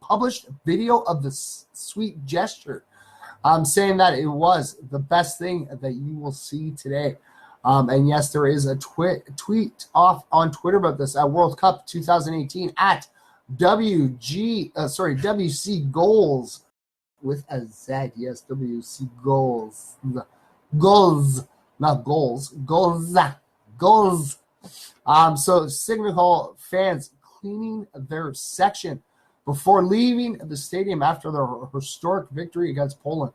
published video of the sweet gesture, saying that it was the best thing that you will see today. And yes, there is a tweet off on Twitter about this at World Cup 2018 at WC Goals with a Z. Yes, WC Goals. Goals, not goals. Goals. So Senegal fans cleaning their section before leaving the stadium after their historic victory against Poland.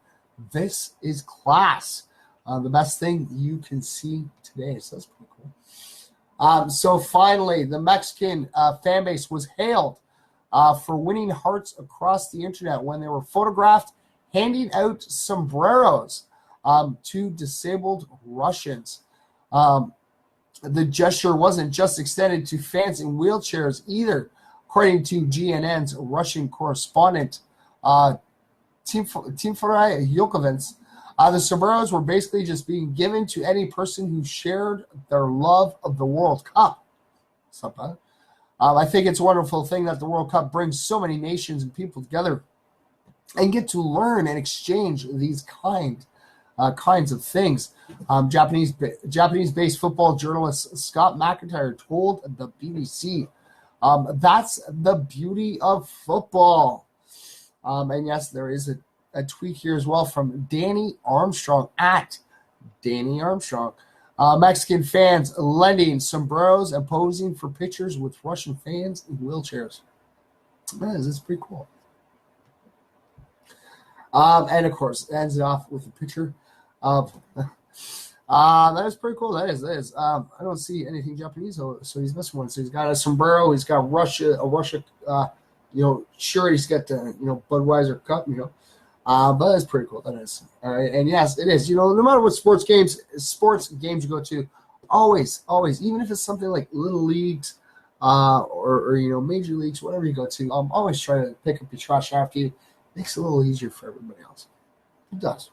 This is class. The best thing you can see today. So that's pretty cool. So finally, the Mexican fan base was hailed for winning hearts across the internet when they were photographed handing out sombreros to disabled Russians. The gesture wasn't just extended to fans in wheelchairs either. According to GNN's Russian correspondent, Timofey Yokovins, the sombreros were basically just being given to any person who shared their love of the World Cup. I think it's a wonderful thing that the World Cup brings so many nations and people together and get to learn and exchange these kinds of things. Japanese-based football journalist Scott McIntyre told the BBC, that's the beauty of football. And yes, there is a tweet here as well from Danny Armstrong at Danny Armstrong. Mexican fans lending sombreros and posing for pictures with Russian fans in wheelchairs. That's pretty cool. And of course, it ends it off with a picture of. That is pretty cool. That is. I don't see anything Japanese, so he's missing one. So he's got a sombrero. He's got a Russia, shirt. He's got the, Budweiser cup. But that's pretty cool. That is. All right. And yes, it is. No matter what sports games you go to, Always, even if it's something like little leagues, or major leagues, whatever you go to, always try to pick up your trash after you. Makes it a little easier for everybody else. It does.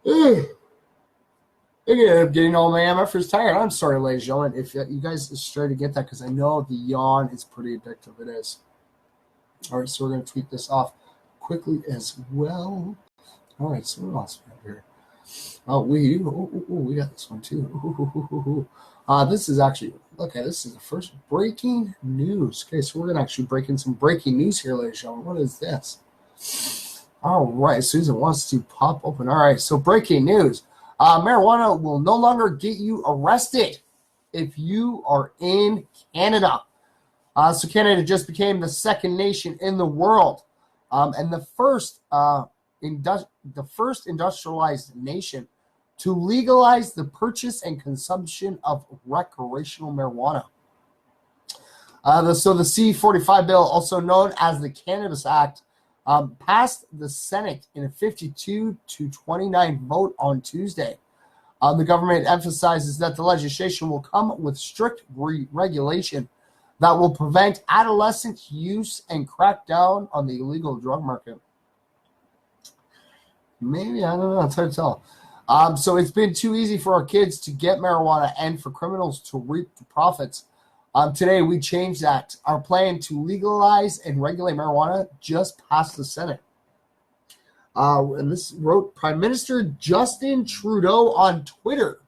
I'm getting all my MFers tired. I'm sorry, ladies and gentlemen, if you guys try to get that, because I know the yawn is pretty addictive. It is. All right, so we're going to tweet this off quickly as well. All right, so what else we have here? We got this one too. This is actually, this is the first breaking news. Okay, so we're going to actually break in some breaking news here, ladies and gentlemen. What is this? All right, Susan wants to pop open. All right, so breaking news. Marijuana will no longer get you arrested if you are in Canada. So Canada just became the second nation in the world, and the first industrialized nation to legalize the purchase and consumption of recreational marijuana. So the C-45 bill, also known as the Cannabis Act, passed the Senate in a 52-29 vote on Tuesday. The government emphasizes that the legislation will come with strict regulation that will prevent adolescent use and crack down on the illegal drug market. Maybe, I don't know, it's hard to tell. So it's been too easy for our kids to get marijuana and for criminals to reap the profits. Today, we changed that. Our plan to legalize and regulate marijuana just passed the Senate. And this wrote Prime Minister Justin Trudeau on Twitter.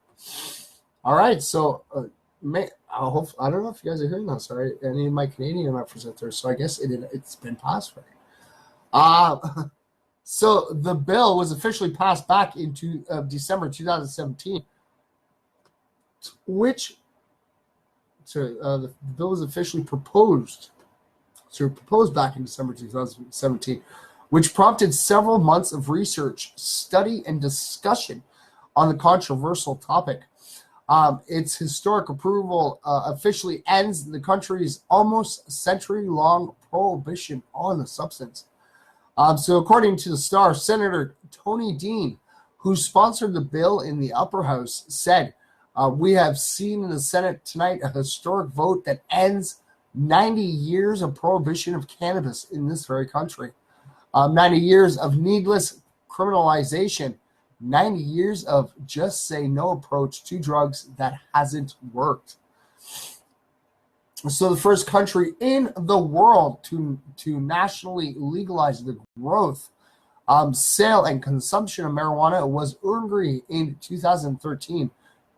All right, so I don't know if you guys are hearing this. All right, any of my Canadian representatives. So I guess it's been passed already. So the bill was officially passed back into December 2017, the bill was officially proposed back in December 2017, which prompted several months of research, study, and discussion on the controversial topic. Its historic approval officially ends the country's almost century-long prohibition on the substance. So according to the Star, Senator Tony Dean, who sponsored the bill in the upper house, said, we have seen in the Senate tonight a historic vote that ends 90 years of prohibition of cannabis in this very country. 90 years of needless criminalization, 90 years of just say no approach to drugs that hasn't worked. So the first country in the world to nationally legalize the growth, sale, and consumption of marijuana was Hungary in 2013.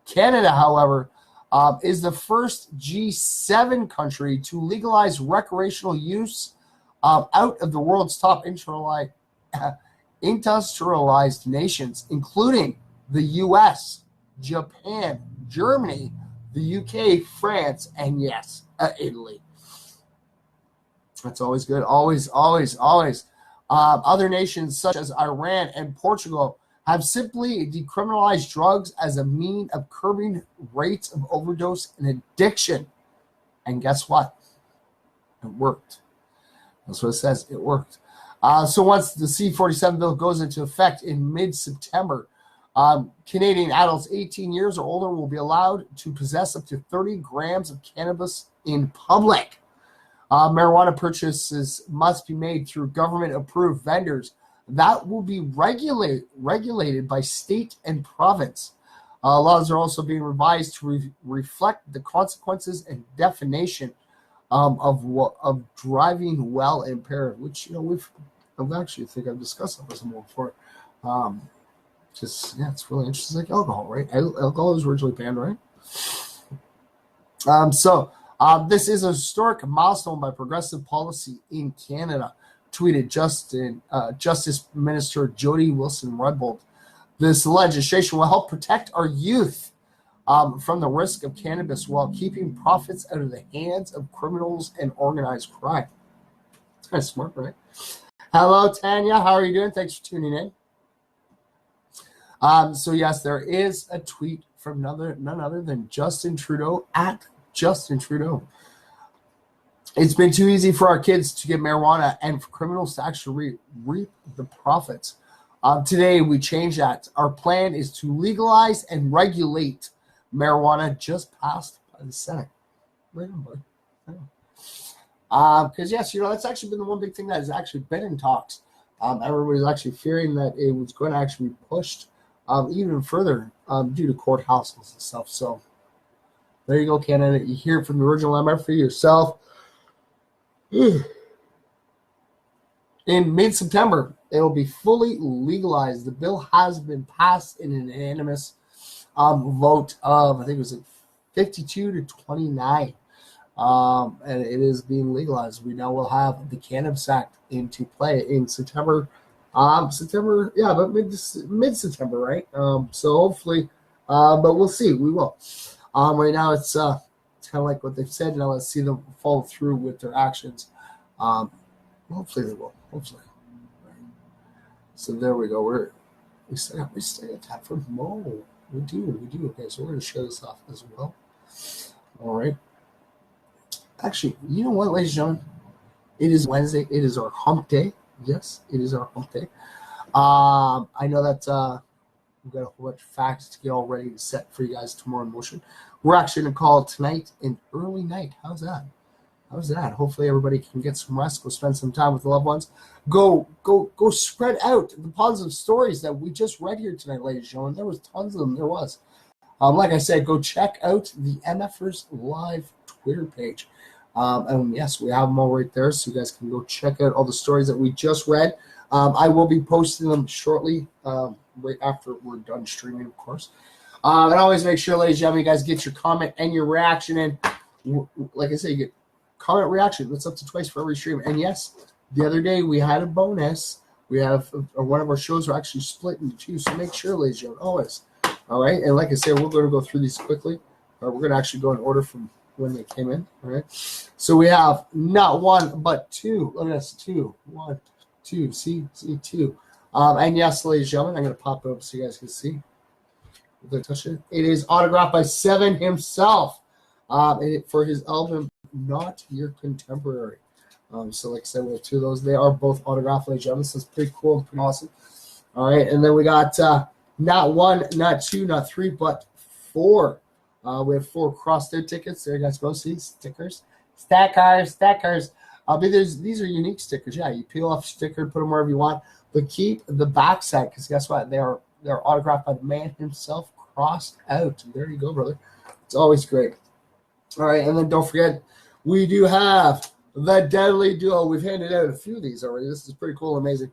Canada, however, is the first G7 country to legalize recreational use out of the world's top industrialized nations, including the U.S., Japan, Germany, the UK, France, and yes, Italy. That's always good. Always. Other nations such as Iran and Portugal have simply decriminalized drugs as a means of curbing rates of overdose and addiction. And guess what? It worked. That's what it says. It worked. So once the C-47 bill goes into effect in mid-September, Canadian adults 18 years or older will be allowed to possess up to 30 grams of cannabis in public. Marijuana purchases must be made through government-approved vendors that will be regulated by state and province. Laws are also being revised to reflect the consequences and definition of driving while impaired, which I've actually think I've discussed that with someone before. It's really interesting. Like alcohol, right? Alcohol was originally banned, right? This is a historic milestone by progressive policy in Canada, tweeted Justice Minister Jody Wilson-Raybould. This legislation will help protect our youth from the risk of cannabis while keeping profits out of the hands of criminals and organized crime. It's kind of smart, right? Hello, Tanya. How are you doing? Thanks for tuning in. Yes, there is a tweet from none other than Justin Trudeau at Justin Trudeau. It's been too easy for our kids to get marijuana and for criminals to actually reap the profits. Today, we changed that. Our plan is to legalize and regulate marijuana just passed by the Senate. Right on, buddy. Because yes, that's actually been the one big thing that has actually been in talks. Everybody's actually fearing that it was going to actually be pushed even further due to courthouses and stuff. So there you go, Canada. You hear it from the original MF for yourself. In mid-September, it will be fully legalized. The bill has been passed in an unanimous vote of, I think it was 52 to 29. And it is being legalized. We now will have the Cannabis Act into play in September. But mid-September, right? So hopefully, but we'll see. We will. Right now, it's kind of like what they've said. Now let's see them follow through with their actions. Hopefully they will. Hopefully. Right. So there we go. We still got time for more. We do. Okay, so we're going to show this off as well. All right. Actually, you know what, ladies and gentlemen? It is Wednesday. It is our hump day. Yes, it is our hump day. I know that we've got a whole bunch of facts to get all ready to set for you guys tomorrow in motion. We're actually going to call it tonight an early night. How's that? Hopefully everybody can get some rest, go spend some time with the loved ones. Go spread out the positive stories that we just read here tonight, ladies and gentlemen. There was tons of them. There was. Like I said, go check out the MFers Live Twitter page. And yes, we have them all right there, so you guys can go check out all the stories that we just read. I will be posting them shortly, right after we're done streaming, of course. And always make sure, ladies and gentlemen, you guys get your comment and your reaction in. Like I said, you get comment reaction. That's up to twice for every stream. And yes, the other day we had a bonus. We have one of our shows are actually split into two, so make sure, ladies and gentlemen, always. All right, and like I said, we're going to go through these quickly. We're going to actually go in order from when they came in. All right, so we have not one but two. Look at this, two. One, two. See two. And yes, ladies and gentlemen, I'm going to pop it up so you guys can see. Touch it. It is autographed by Seven himself, for his album "Not Your Contemporary." So, like I said, we have two of those. They are both autographed, ladies and gentlemen. So it's pretty cool and pretty awesome. All right, and then we got not one, not two, not three, but four. We have 4 cross-there tickets. There you guys go. See, stickers. These are unique stickers. Yeah, you peel off a sticker, put them wherever you want, but keep the back side because guess what? They're autographed by the man himself, crossed out. There you go, brother. It's always great. All right, and then don't forget, we do have the Deadly Duo. We've handed out a few of these already. This is pretty cool and amazing.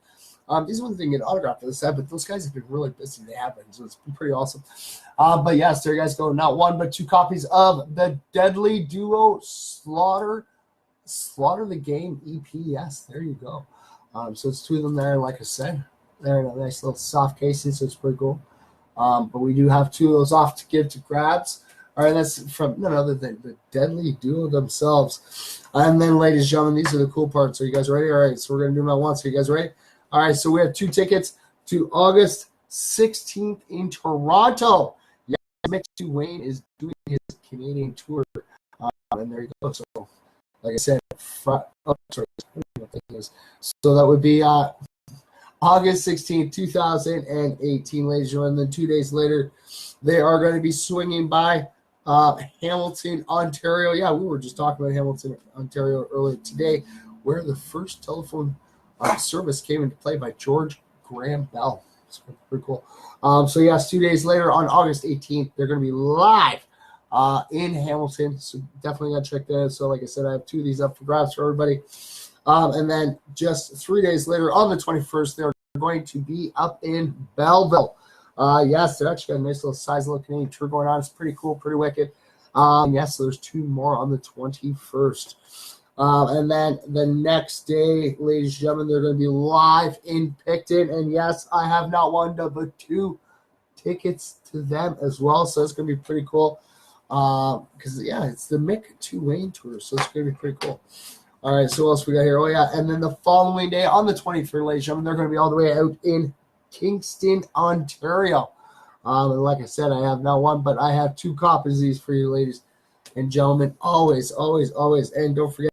These ones didn't get autographed for the set, but those guys have been really busy. They have been, so it's been pretty awesome. But yes, there you guys go. Not one, but 2 copies of the Deadly Duo Slaughter the Game EP. Yes, there you go. So it's 2 of them there, like I said. They're in a nice little soft casing, so it's pretty cool. But we do have 2 of those off to give to grabs. All right, that's from none other than the Deadly Duo themselves. And then, ladies and gentlemen, these are the cool parts. Are you guys ready? All right, so we're going to do them at once. Are you guys ready? All right, so we have 2 tickets to August 16th in Toronto. Yeah, Mick Wayne is doing his Canadian tour. And there you go. So, like I said, so that would be August 16th, 2018, ladies and gentlemen. Then 2 days later, they are going to be swinging by Hamilton, Ontario. Yeah, we were just talking about Hamilton, Ontario earlier today, where the first telephone service came into play by George Graham Bell. It's pretty cool. So yes, 2 days later on August 18th, they're going to be live in Hamilton. So definitely got to check that out. So like I said, I have 2 of these up for grabs for everybody. And then just 3 days later on the 21st, they're going to be up in Belleville. Yes, they're actually got a nice little size little Canadian tour going on. It's pretty cool, pretty wicked. Yes, so there's 2 more on the 21st. And then the next day, ladies and gentlemen, they're going to be live in Picton. And yes, I have not one, but 2 tickets to them as well. So it's going to be pretty cool. Because, yeah, it's the Mick Wayne tour. So it's going to be pretty cool. All right, so what else we got here? Oh, yeah, and then the following day on the 23rd, ladies and gentlemen, they're going to be all the way out in Kingston, Ontario. And like I said, I have not one, but I have 2 copies of these for you, ladies and gentlemen. Always, always, always. And don't forget,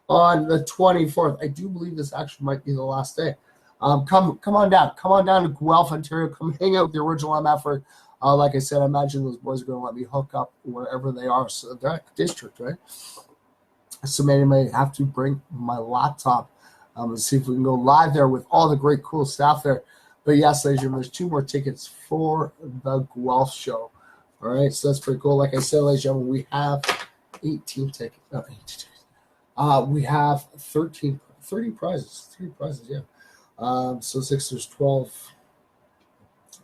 on the 24th, I do believe this actually might be the last day. Come on down. Come on down to Guelph, Ontario. Come hang out with the original MFer. Like I said, I imagine those boys are going to let me hook up wherever they are. So they're at the district, right? So maybe I may have to bring my laptop and see if we can go live there with all the great, cool staff there. But yes, ladies and gentlemen, there's 2 more tickets for the Guelph show. All right, so that's pretty cool. Like I said, ladies and gentlemen, we have 18 tickets. No, 18 tickets. We have 30 prizes. 3 prizes, yeah. So 6, there's 12.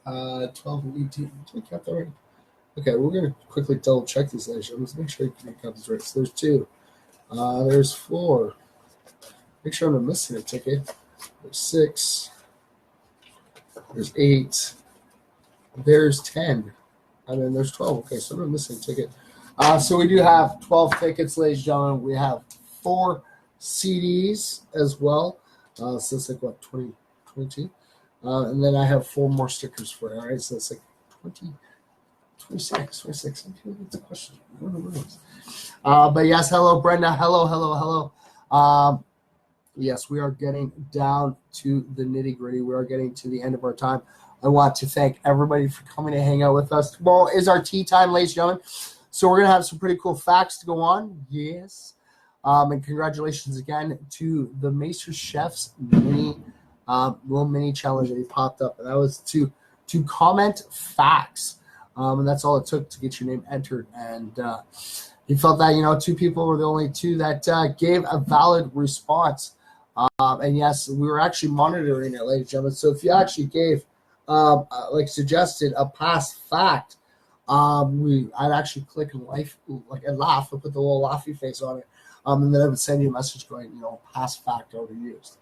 12 and 18. Did we count that right? Okay, we're going to quickly double check these, ladies and gentlemen. Let's make sure you can count these right. So there's 2. There's 4. Make sure I'm not missing a ticket. There's 6. There's 8. There's 10. And then there's 12. Okay, so I'm not missing a ticket. So we do have 12 tickets, ladies and gentlemen. We have 4 CDs as well. So it's like, what, 22? And then I have 4 more stickers for it. All right, so it's like 26. That's a question. But yes, hello, Brenda. Hello. Yes, we are getting down to the nitty-gritty. We are getting to the end of our time. I want to thank everybody for coming to hang out with us. Tomorrow is our tea time, ladies and gentlemen. So we're going to have some pretty cool facts to go on. Yes. And congratulations again to the Maester Chef's little mini challenge that he popped up. And that was to comment facts. And that's all it took to get your name entered. And he felt that, 2 people were the only 2 that gave a valid response. And yes, we were actually monitoring it, ladies and gentlemen. So if you actually gave, suggested a past fact, I'd actually click and laugh and put the little laughy face on it. And then I would send you a message going, past fact overused.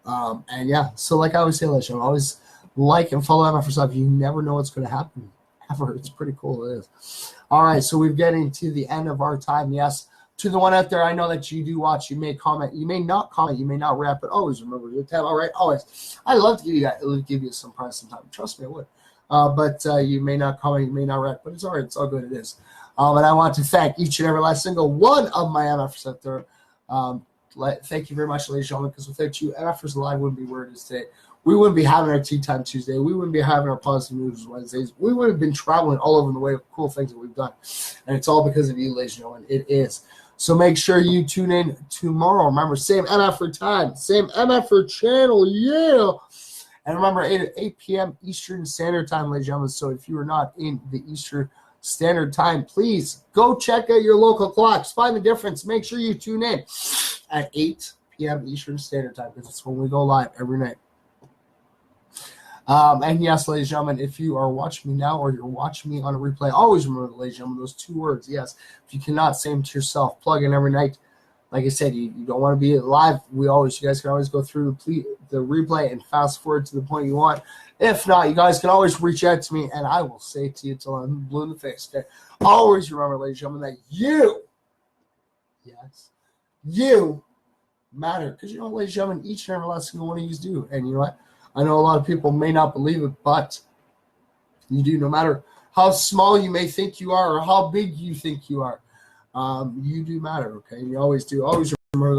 And yeah, so like I always say, ladies and gentlemen, always like and follow MF for stuff. You never know what's going to happen ever. It's pretty cool. It is. All right, so we're getting to the end of our time. Yes, to the one out there, I know that you do watch. You may comment. You may not comment. You may not rap, but always remember your tab. All right, always. I'd love to give you some prize sometime. Trust me, I would. But you may not comment. You may not rap, but it's all right. It's all good. It is. And I want to thank each and every last single one of my MFers out there. Thank you very much, ladies and gentlemen, because without you, MFers Live wouldn't be where it is today. We wouldn't be having our Tea Time Tuesday. We wouldn't be having our Positive News Wednesdays. We would have been traveling all over the way of cool things that we've done. And it's all because of you, ladies and gentlemen. It is. So make sure you tune in tomorrow. Remember, same MFer time, same MFer channel, yeah. And remember, 8 p.m. Eastern Standard Time, ladies and gentlemen. So if you are not in the Eastern Standard Time, please go check out your local clocks. Find the difference. Make sure you tune in at 8 p.m. Eastern Standard Time because it's when we go live every night. And yes, ladies and gentlemen, if you are watching me now or you're watching me on a replay, always remember, ladies and gentlemen, those 2 words. Yes, if you cannot say them to yourself, plug in every night. Like I said, you don't want to be live. You guys can always go through the replay and fast forward to the point you want. If not, you guys can always reach out to me, and I will say it to you until I'm blue in the face. Okay? Always remember, ladies and gentlemen, that you matter. Because you know what, ladies and gentlemen, each and every last single one of you do. And you know what? I know a lot of people may not believe it, but you do. No matter how small you may think you are or how big you think you are, you do matter, okay? You always do. Always remember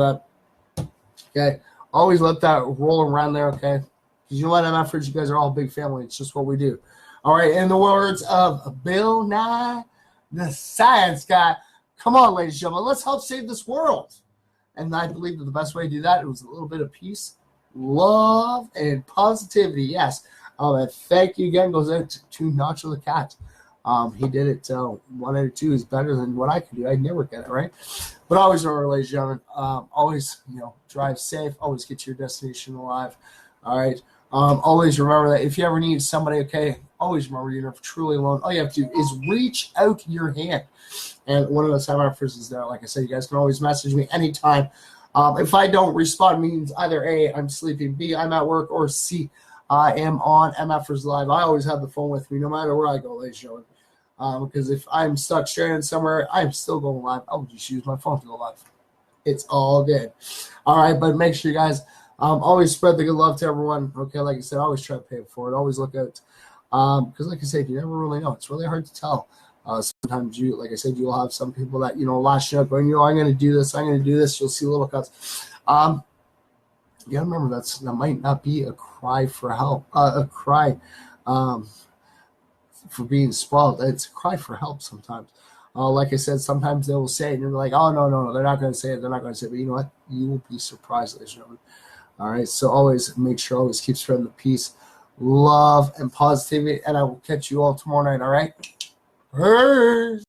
that, okay? Always let that roll around there, okay? Because you know what, MFers, you guys are all a big family. It's just what we do. All right, in the words of Bill Nye, the Science Guy, come on, ladies and gentlemen, let's help save this world. And I believe that the best way to do that, it was a little bit of peace, love, and positivity. Yes. And thank you again goes out to Nacho the Cat. He did it 1 out of 2 is better than what I could do. I'd never get it right. But always remember, ladies and gentlemen, always drive safe, always get to your destination alive. All right. Always remember that if you ever need somebody, okay, always remember you're never truly alone. All you have to do is reach out your hand. And one of those MFers is there. Like I said, you guys can always message me anytime. If I don't respond, it means either A, I'm sleeping, B, I'm at work, or C, I am on MFers Live. I always have the phone with me no matter where I go, ladies and gentlemen. Because if I'm stuck stranded somewhere, I'm still going live. I'll just use my phone to go live. It's all good. All right, but make sure you guys always spread the good love to everyone. Okay, like I said, always try to pay it forward. Always look out. Because like I said, you never really know. It's really hard to tell. Sometimes like I said, you'll have some people that, lash out going, I'm going to do this. I'm going to do this. You'll see little cuts. You got to remember that might not be a cry for help, a cry for being spoiled. It's a cry for help sometimes. Like I said, sometimes they will say it, and you're like, oh, no, they're not going to say it. They're not going to say it. But you know what? You will be surprised, ladies and gentlemen. All right, so always make sure, always keep spreading the peace, love, and positivity, and I will catch you all tomorrow night, all right? Peace.